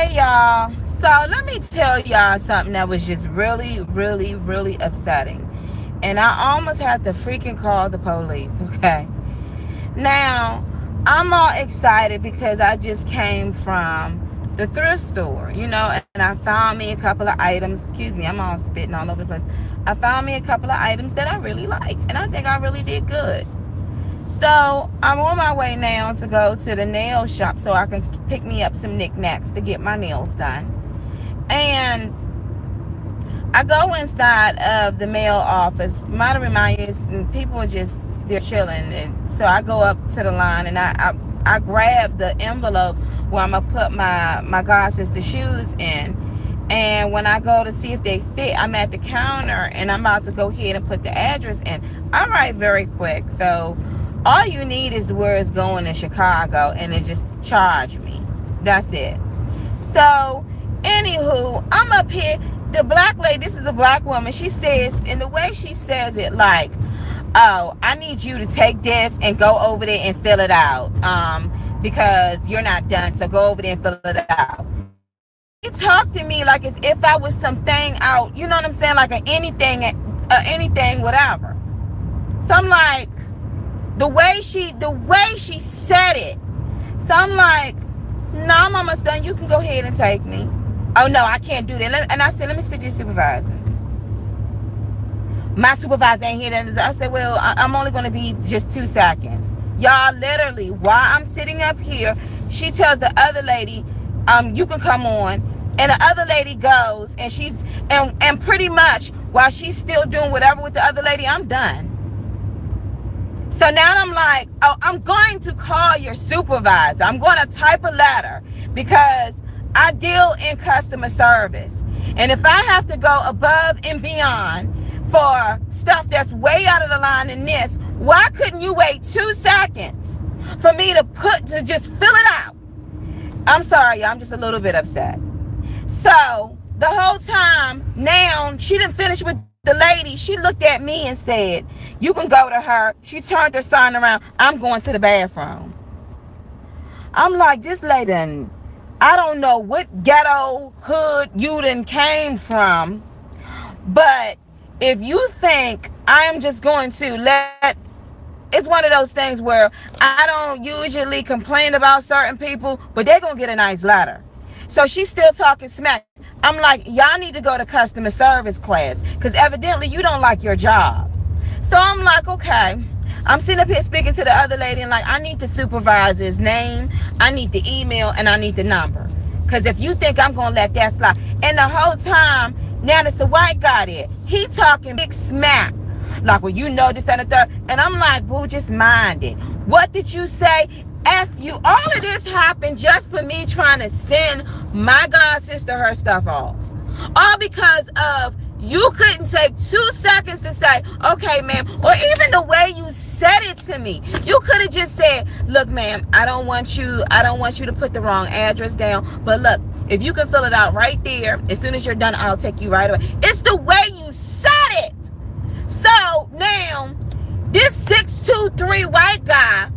Hey y'all, so let me tell y'all something that was just really upsetting, and I almost had to freaking call the police. Okay, now I'm all excited because I just came from the thrift store, and I found me a couple of items. Excuse me, I'm all spitting all over the place. I found me a couple of items that I really like, and I think I really did good. So I'm on my way now to go to the nail shop so I can pick me up some knickknacks to get my nails done. And I go inside of the mail office. Might remind you, people are just, they're chilling. And so I go up to the line and I grab the envelope where I'm going to put my god sister shoes in. And when I go to see if they fit, I'm at the counter and I'm about to go ahead and put the address in. I write very quick. So all you need is where it's going in Chicago, and it just charge me. That's it. So, anywho, I'm up here. The black lady, this is a black woman, she says, and the way she says it, like, oh, I need you to take this and go over there and fill it out, because you're not done, so go over there and fill it out. She talked to me like as if I was something out, you know what I'm saying, like anything, whatever. So I'm like, the way she said it. So I'm like, no, I'm almost done. You can go ahead and take me. Oh, no, I can't do that. And I said, let me speak to your supervisor. My supervisor ain't here. I said, well, I'm only going to be just 2 seconds. Y'all, literally, while I'm sitting up here, she tells the other lady, you can come on. And the other lady goes, and and pretty much, while she's still doing whatever with the other lady, I'm done. So now I'm like, oh, I'm going to call your supervisor. I'm going to type a letter because I deal in customer service. And if I have to go above and beyond for stuff that's way out of the line in this, why couldn't you wait 2 seconds for me to just fill it out? I'm sorry, I'm just a little bit upset. So the whole time now, she didn't finish with the lady. She looked at me and said, you can go to her. She turned her sign around. I'm going to the bathroom. I'm like, this lady, I don't know what ghetto hood you done came from, but if you think I'm just going to it's one of those things where I don't usually complain about certain people, but they're going to get a nice letter. So she's still talking smack. I'm like, y'all need to go to customer service class because evidently you don't like your job. So I'm like, okay. I'm sitting up here speaking to the other lady and like, I need the supervisor's name, I need the email, and I need the number. Because if you think I'm going to let that slide. And the whole time, now there's a white guy there. He talking big smack. Like, well, you know this and the third. And I'm like, boo, just mind it. What did you say? F you. All of this happened just for me trying to send my god sister her stuff off. All because of you couldn't take 2 seconds to say, okay, ma'am, or even the way you said it to me. You could have just said, look, ma'am, I don't want you to put the wrong address down. But look, if you can fill it out right there, as soon as you're done, I'll take you right away. It's the way you said it. So now, this 6'2" white guy,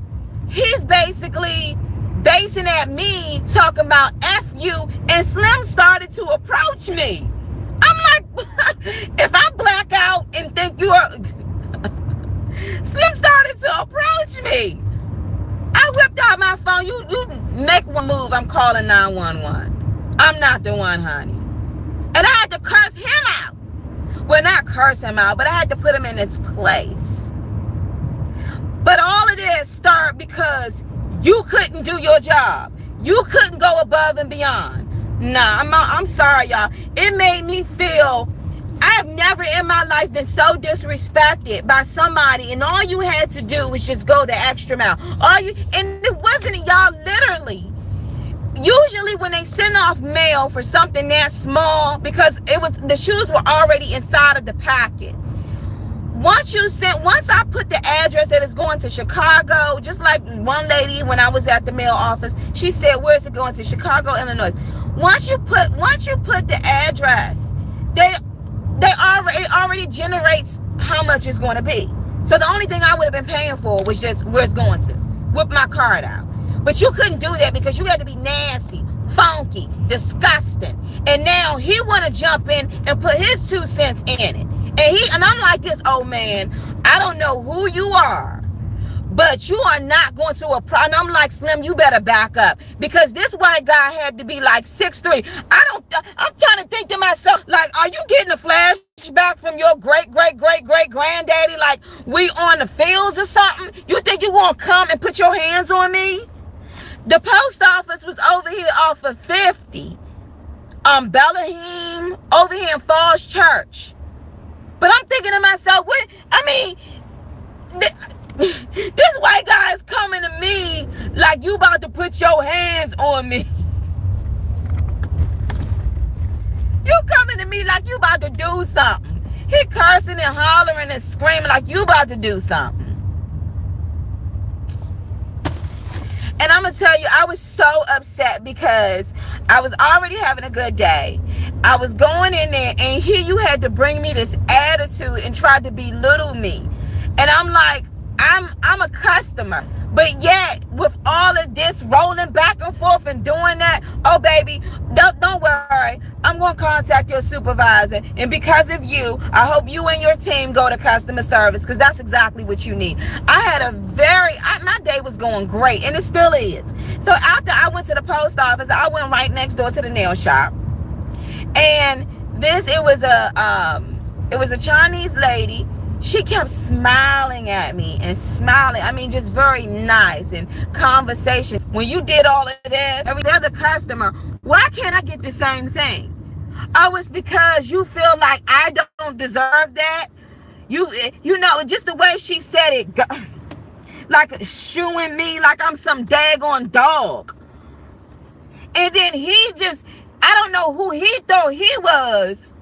he's basically basing at me, talking about F you, and Slim started to approach me. I'm like, if I black out and think you are... Slim started to approach me. I whipped out my phone. You make one move, I'm calling 911. I'm not the one, honey. And I had to curse him out. Well, not curse him out, but I had to put him in his place. But all of this started because you couldn't do your job. You couldn't go above and beyond. Nah, I'm sorry, y'all. It made me feel I've never in my life been so disrespected by somebody, and all you had to do was just go the extra mile. And it wasn't, y'all, literally. Usually when they send off mail for something that small, because the shoes were already inside of the packet. Once I put the address that is going to Chicago, just like one lady when I was at the mail office, she said, where's it going to? Chicago, Illinois. Once you put the address, it already generates how much it's going to be. So the only thing I would have been paying for was just where it's going to. Whip my card out. But you couldn't do that because you had to be nasty. funky, disgusting. And now he want to jump in and put his 2 cents in it. And I'm like, this old man, I don't know who you are, but you are not going to a pro. And I'm like, Slim, you better back up, because this white guy had to be like 6'3". I'm trying to think to myself, like, are you getting a flashback from your great granddaddy? Like, we on the fields or something? You think you gonna come and put your hands on me? The post office was over here off of 50. Bellahim, over here in Falls Church. But I'm thinking to myself, this white guy is coming to me like you about to put your hands on me. You coming to me like you about to do something. He cursing and hollering and screaming like you about to do something. And I'm going to tell you, I was so upset because I was already having a good day. I was going in there, and here you had to bring me this attitude and try to belittle me. And I'm like, I'm a customer. But yet, with all of this rolling back and forth and doing that, oh, baby, don't worry. I'm going to contact your supervisor. And because of you, I hope you and your team go to customer service, because that's exactly what you need. I had my day was going great, and it still is. So after I went to the post office, I went right next door to the nail shop. And it was a Chinese lady. She kept smiling at me and smiling. I mean, just very nice and conversation. When you did all of this, every other customer, why can't I get the same thing? Oh, it's because you feel like I don't deserve that. You know, just the way she said it, like shooing me like I'm some daggone dog. And then I don't know who he thought he was.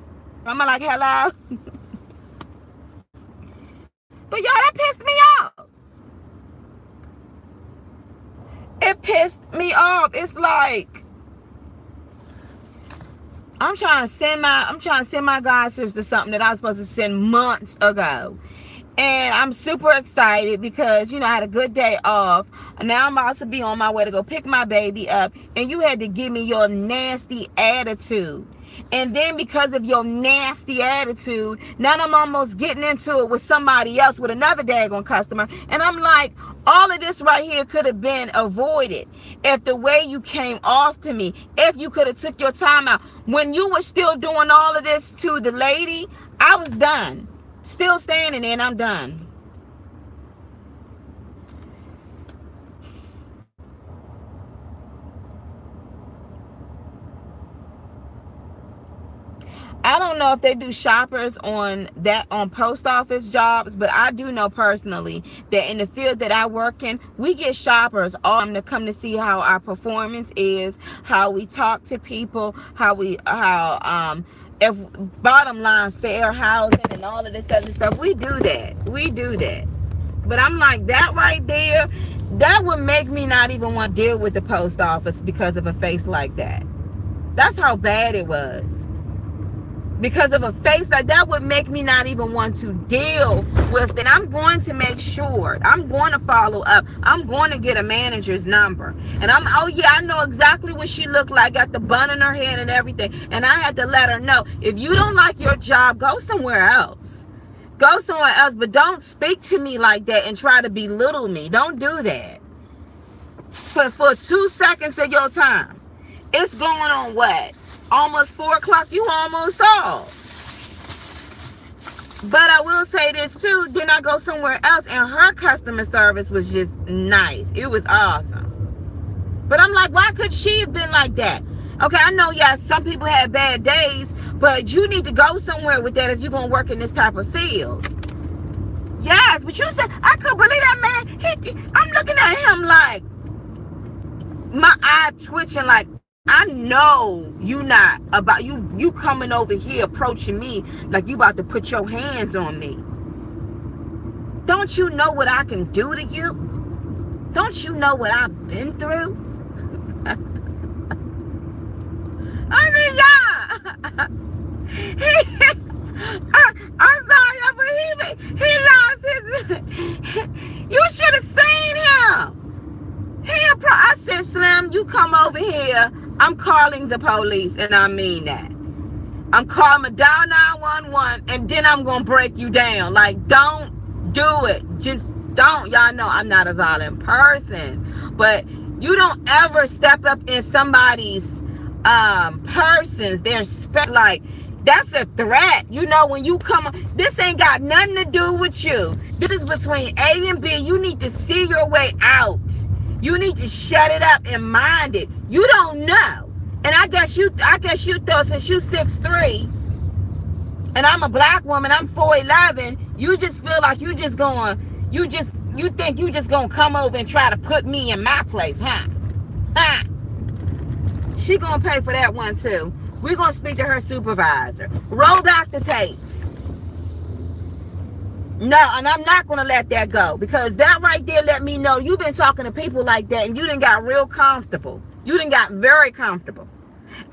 I'm like, hello? But y'all, that pissed me off. It pissed me off. It's like, I'm trying to send my god sister something that I was supposed to send months ago. And I'm super excited because, I had a good day off. Now I'm about to be on my way to go pick my baby up. And you had to give me your nasty attitude. And then because of your nasty attitude, now I'm almost getting into it with somebody else, with another daggone customer. And I'm like, all of this right here could have been avoided if the way you came off to me, if you could have took your time out. When you were still doing all of this to the lady, I was done. Still standing there, and I'm done. I don't know if they do shoppers on post office jobs, but I do know personally that in the field that I work in, we get shoppers all to come to see how our performance is, how we talk to people, if bottom line, fair housing and all of this other stuff. We do that. But I'm like, that right there, that would make me not even want to deal with the post office because of a face like that. That's how bad it was. Because of a face like that would make me not even want to deal with it. I'm going to make sure. I'm going to follow up. I'm going to get a manager's number. And I know exactly what she looked like. Got the bun in her head and everything. And I had to let her know, if you don't like your job, go somewhere else. Go somewhere else. But don't speak to me like that and try to belittle me. Don't do that. For 2 seconds of your time. It's going on what? Almost 4 o'clock. You almost off. But I will say this too. Then I go somewhere else, and her customer service was just nice. It was awesome. But I'm like, why could she have been like that? Okay, I know, yeah, some people had bad days, but you need to go somewhere with that if you're going to work in this type of field. Yes, but you said, I couldn't believe that man. I'm looking at him like, my eye twitching like, I know you not about you coming over here approaching me like you about to put your hands on me. Don't you know what I can do to you? Don't you know what I've been through? I mean, yeah. I'm sorry, but he lost his. You should have seen him. I said, Slim, you come over here. I'm calling the police, and I mean that. I'm calling dial 911, and then I'm gonna break you down. Like, don't do it. Just don't. Y'all know I'm not a violent person, but you don't ever step up in somebody's persons. Their like, that's a threat. You know, when you come, this ain't got nothing to do with you. This is between A and B. You need to see your way out. You need to shut it up and mind it. You don't know. And I guess you thought, since you 6'3", and I'm a black woman, I'm 4'11", you just feel like you think you just gonna come over and try to put me in my place, huh? Huh? She gonna pay for that one too. We're gonna speak to her supervisor. Roll back the tapes. No, and I'm not gonna let that go, because that right there let me know you've been talking to people like that, and you done got real comfortable. You done got very comfortable.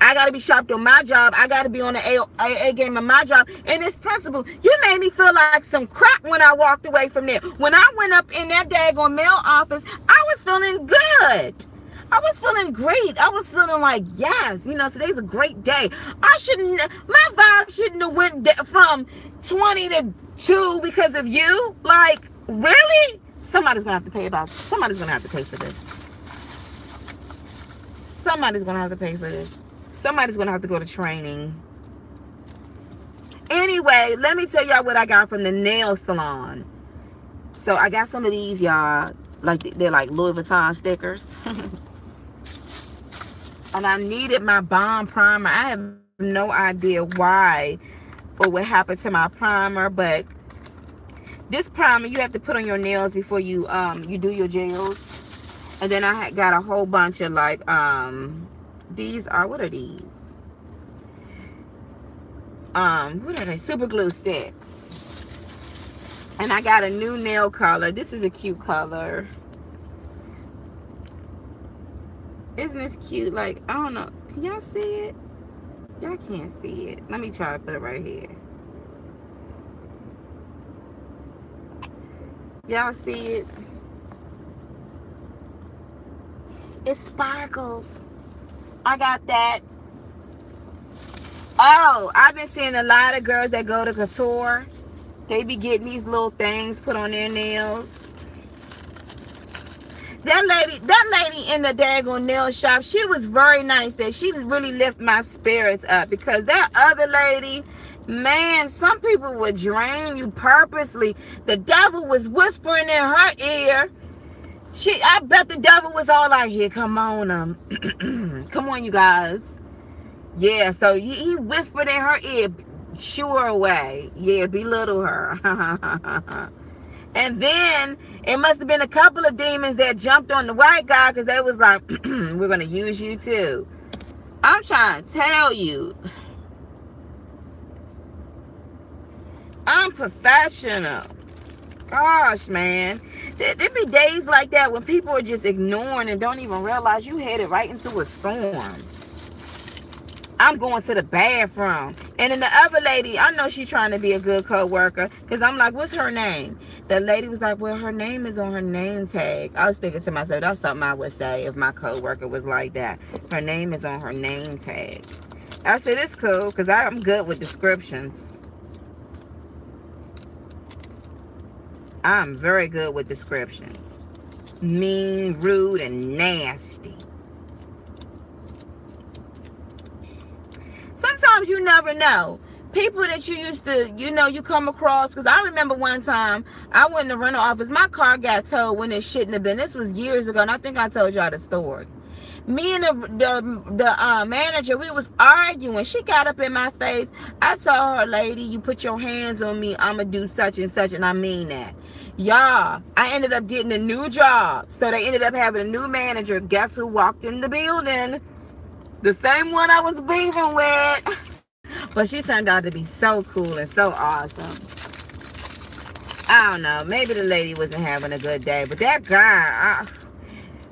I got to be sharp on my job. I got to be on the A game of my job. And this principal, you made me feel like some crap when I walked away from there. When I went up in that daggone mail office, I was feeling good. I was feeling great. I was feeling like, yes, today's a great day. My vibe shouldn't have went from 20 to 2 because of you. Like, really? Somebody's going to have to pay for this. Somebody's going to have to pay for this. Somebody's going to have to go to training. Anyway, let me tell y'all what I got from the nail salon. So I got some of these, y'all. They're like Louis Vuitton stickers. And I needed my bomb primer. I have no idea why or what happened to my primer. But this primer you have to put on your nails before you do your gels. And then I got a whole bunch of these are, what are these? What are they? Super glue sticks. And I got a new nail color. This is a cute color. Isn't this cute? Like, I don't know. Can y'all see it? Y'all can't see it. Let me try to put it right here. Y'all see it? It sparkles. I got that. Oh, I've been seeing a lot of girls that go to Couture. They be getting these little things put on their nails. That lady in the daggone nail shop, she was very nice. That she really lifted my spirits up, because that other lady, man, some people would drain you purposely. The devil was whispering in her ear. I bet the devil was all like, here, come on, come on, you guys. Yeah, so he whispered in her ear, shoo her away. Yeah, belittle her. And then it must have been a couple of demons that jumped on the white guy, because they was like, we're going to use you too. I'm trying to tell you. I'm professional. Gosh, man. There be days like that when people are just ignoring and don't even realize you headed right into a storm. I'm going to the bathroom. And then the other lady, I know she's trying to be a good co-worker, because I'm like, what's her name? The lady was like, well, her name is on her name tag. I was thinking to myself, that's something I would say if my co-worker was like that. Her name is on her name tag. I said, it's cool, because I'm good with descriptions. I'm very good with descriptions. Mean, rude, and nasty. Sometimes you never know. People that you used to, you come across. Because I remember one time, I went in the rental office. My car got towed when it shouldn't have been. This was years ago, and I think I told y'all the story. Me and the manager, we was arguing. She got up in my face. I told her, lady, you put your hands on me, I'm going to do such and such, and I mean that. Y'all, I ended up getting a new job. So they ended up having a new manager. Guess who walked in the building? The same one I was beefing with. But she turned out to be so cool and so awesome. I don't know. Maybe the lady wasn't having a good day. But that guy,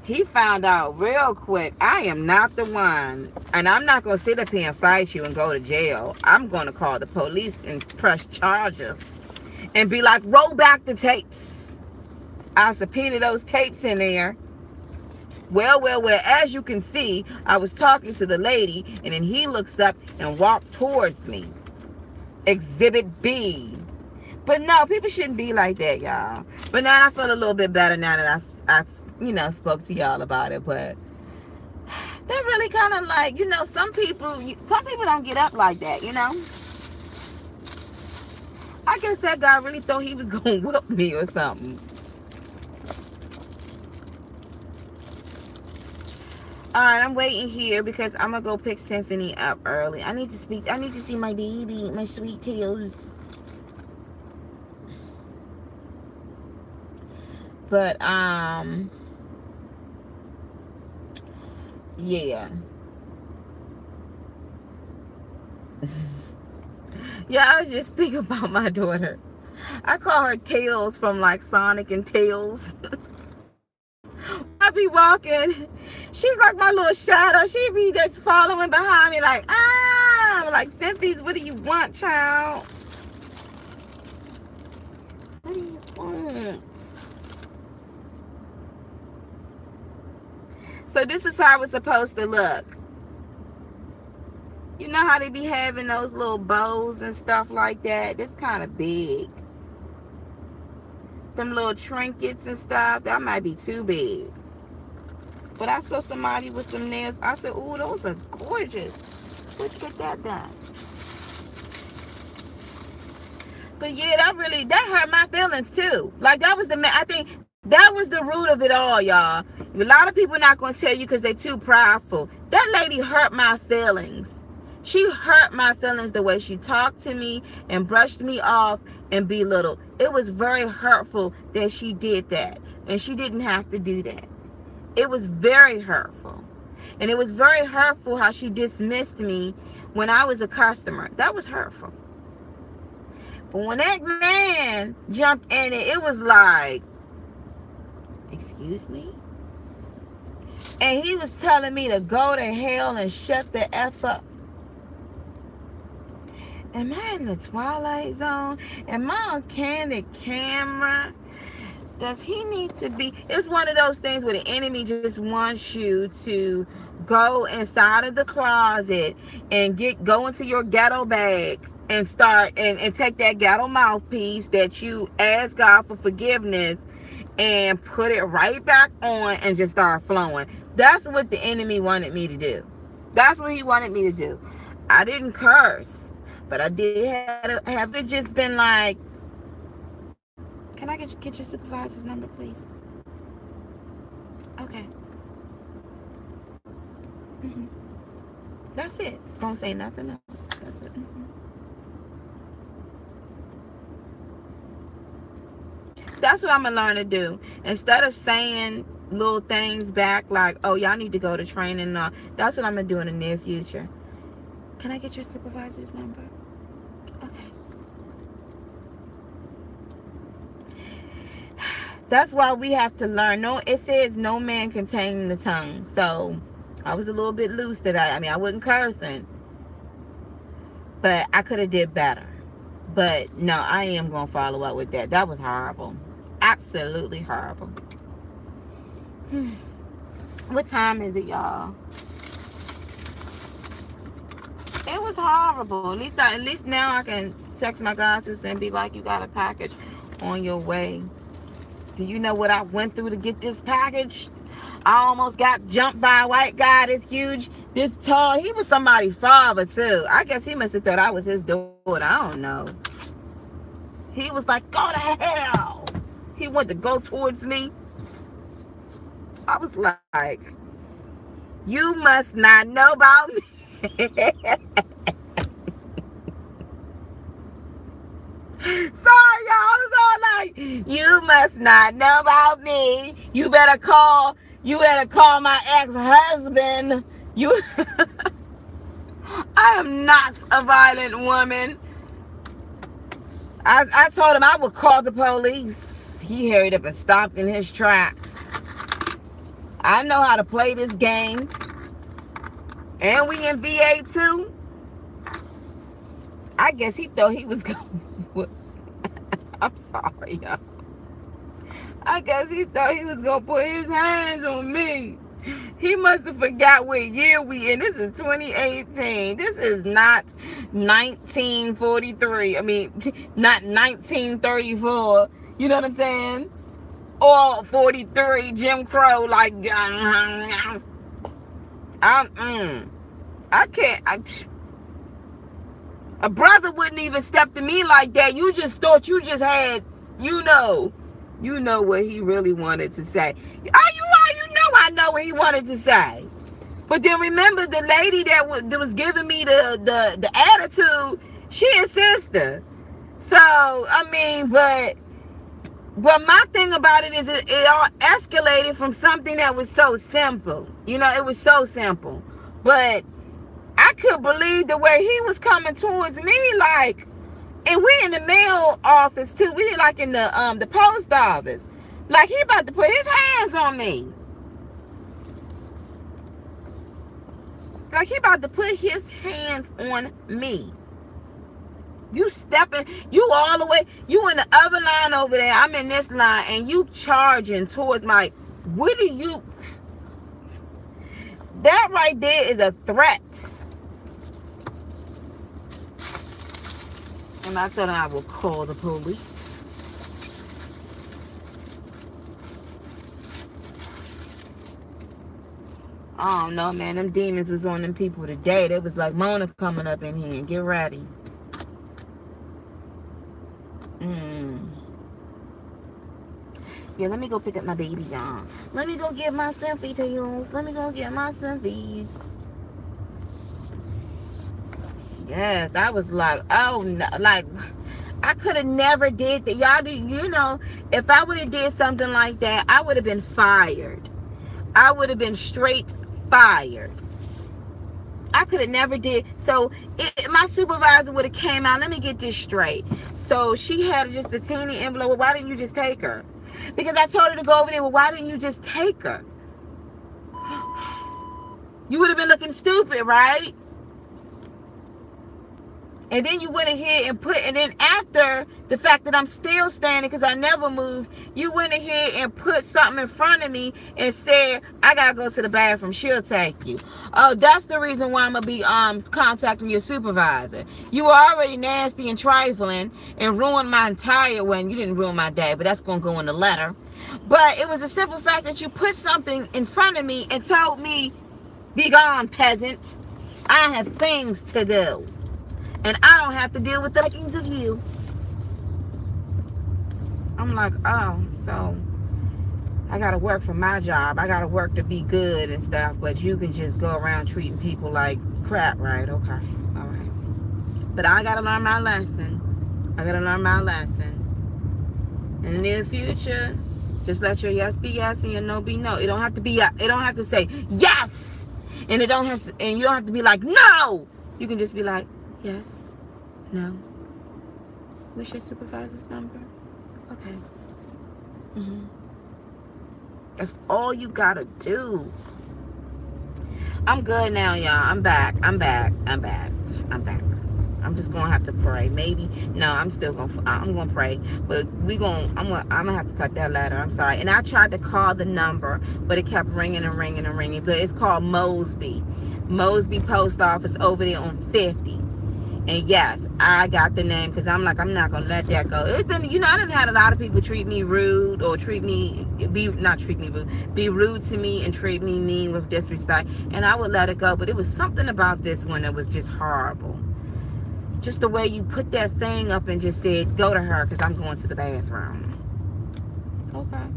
he found out real quick, I am not the one. And I'm not going to sit up here and fight you and go to jail. I'm going to call the police and press charges. And be like, roll back the tapes. I'll subpoena those tapes in there. Well, as you can see, I was talking to the lady, and then he looks up and walked towards me. Exhibit B. But no, people shouldn't be like that, y'all. But now I feel a little bit better now that I spoke to y'all about it. But they're really kind of like, some people don't get up like that, I guess that guy really thought he was going to whoop me or something. Alright, I'm waiting here because I'm going to go pick Symphony up early. I need to see my baby, my sweet tails. But, yeah. Yeah, I was just thinking about my daughter. I call her Tails from like Sonic and Tails. I be walking. She's like my little shadow. She be just following behind me like, I'm like, Symphys, what do you want, child? What do you want? So this is how it's supposed to look. You know how they be having those little bows and stuff like that? This kind of big. Them little trinkets and stuff, that might be too big. But I saw somebody with some nails. I said, ooh, those are gorgeous. Where'd you get that done? But yeah, that hurt my feelings too. Like I think that was the root of it all, y'all. A lot of people not going to tell you because they're too prideful. That lady hurt my feelings. She hurt my feelings the way she talked to me and brushed me off and belittled. It was very hurtful that she did that. And she didn't have to do that. It was very hurtful. And it was very hurtful how she dismissed me when I was a customer. That was hurtful. But when that man jumped in it was like, excuse me? And he was telling me to go to hell and shut the F up. Am I in the Twilight Zone? Am I on candid camera? Does he need to be? It's one of those things where the enemy just wants you to go inside of the closet and go into your ghetto bag and start and take that ghetto mouthpiece that you ask God for forgiveness and put it right back on and just start flowing. That's what the enemy wanted me to do. That's what he wanted me to do. I didn't curse. But I did have it just been like, can I get your supervisor's number, please? Okay. Mm-hmm. That's it. Don't say nothing else. That's it. Mm-hmm. That's what I'm going to learn to do. Instead of saying little things back like, oh, y'all need to go to training and all. That's what I'm going to do in the near future. Can I get your supervisor's number? Okay. That's why we have to learn. No, it says no man can tame the tongue. So I was a little bit loose today. I mean, I wasn't cursing, but I could have did better. But no, I am going to follow up with that. That was horrible. Absolutely horrible. What time is it, y'all? It was horrible. At least now I can text my god sister and be like, you got a package on your way. Do you know what I went through to get this package? I almost got jumped by a white guy this huge, this tall. He was somebody's father too. I guess he must have thought I was his daughter. I don't know. He was like, go to hell. He wanted to go towards me. I was like, you must not know about me. Sorry, y'all. It's all like, you must not know about me. You better call my ex-husband. I am not a violent woman. I told him I would call the police. He hurried up and stopped in his tracks. I know how to play this game. And we in VA too. I guess he thought he was going. I'm sorry, y'all. I guess he thought he was going to put his hands on me. He must have forgot what year we in. This is 2018. This is not 1943. I mean, not 1934. You know what I'm saying? Or 43, Jim Crow. Like, I can't. A brother wouldn't even step to me like that. You just thought you just had, you know what he really wanted to say. You know I know what he wanted to say. But then remember the lady that was giving me the attitude, she his sister. So, I mean, but my thing about it is it all escalated from something that was so simple. You know, it was so simple. But I could believe the way he was coming towards me, like, and we in the mail office too. We like in the post office. Like he about to put his hands on me. Like he about to put his hands on me. You stepping, you all the way, you in the other line over there. I'm in this line, and you charging towards my. What do you? That right there is a threat. And I told him I will call the police. I don't know, man. Them demons was on them people today. They was like, Mona coming up in here and get ready. Yeah, let me go pick up my baby, y'all. Let me go get my selfie tails. Let me go get my selfies. Yes, I was like, oh no, like I could have never did that. Y'all do, you know, if I would have did something like that, I would have been fired. I would have been straight fired. I could have never did. So my supervisor would have came out. Let me get this straight. So she had just a teeny envelope. Well, why didn't you just take her? Because I told her to go over there. Well, why didn't you just take her? You would have been looking stupid, right? And then you went ahead and and then after the fact that I'm still standing because I never moved, you went ahead and put something in front of me and said, I got to go to the bathroom. She'll take you. Oh, that's the reason why I'm going to be contacting your supervisor. You were already nasty and trifling and ruined my entire, well, you didn't ruin my day, but that's going to go in the letter. But it was a simple fact that you put something in front of me and told me, be gone, peasant. I have things to do. And I don't have to deal with the likings of you. I'm like, oh, so I got to work for my job. I got to work to be good and stuff. But you can just go around treating people like crap, right? Okay. All right. But I got to learn my lesson. In the near future, just let your yes be yes and your no be no. It don't have to be, it don't have to say yes. And you don't have to be like, no. You can just be like, yes, no. What's your supervisor's number? Okay. That's all you gotta do. I'm good now, y'all. I'm back. I'm just gonna have to pray. Maybe no. I'm gonna pray. But I'm gonna have to type that letter. I'm sorry. And I tried to call the number, but it kept ringing and ringing and ringing. But it's called Mosby Post Office over there on 50. And yes, I got the name because I'm like, I'm not going to let that go. It's been, I done had a lot of people treat me rude or be rude to me and treat me mean with disrespect. And I would let it go. But it was something about this one that was just horrible. Just the way you put that thing up and just said, go to her because I'm going to the bathroom. Okay.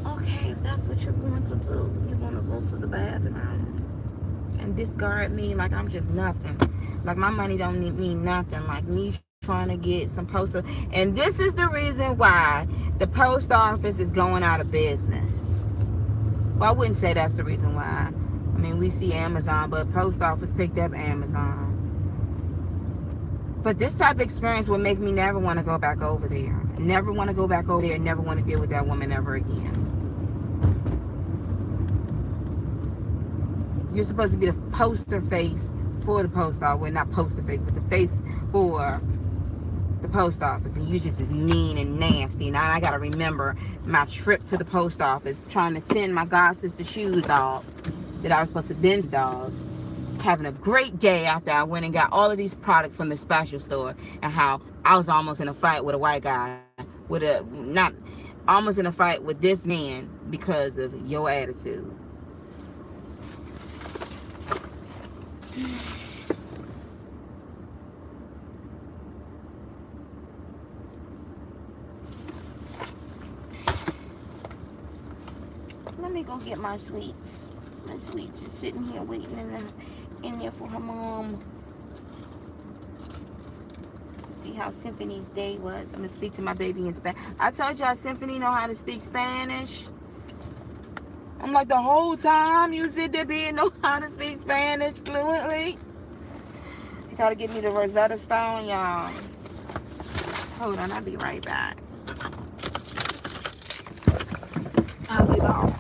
Okay, if that's what you're going to do, you're going to go to the bathroom and discard me like I'm just nothing. Like my money don't mean nothing. Like me trying to get some postal. And this is the reason why the post office is going out of business. Well, I wouldn't say that's the reason why. I mean, we see Amazon, but post office picked up Amazon. But this type of experience will make me never want to go back over there. Never want to go back over there. Never want to deal with that woman ever again. You're supposed to be the poster face for the post office. Well, not post the face, but the face for the post office, and you just as mean and nasty. Now I gotta remember my trip to the post office, trying to send my god sister's shoes off that I was supposed to bend dog. Having a great day after I went and got all of these products from the special store, and how I was almost in a fight with a white guy, with a not almost in a fight with this man because of your attitude. Let me go get my sweets. My sweets is sitting here waiting in there for her mom. See how Symphony's day was. I'm gonna speak to my baby in Spanish. I told y'all Symphony know how to speak Spanish. I'm like, the whole time you sit there being know how to speak Spanish fluently. You gotta give me the Rosetta Stone, y'all. Hold on, I'll be right back. I'll be back.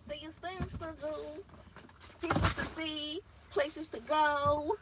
See, it's things to do, people to see, places to go.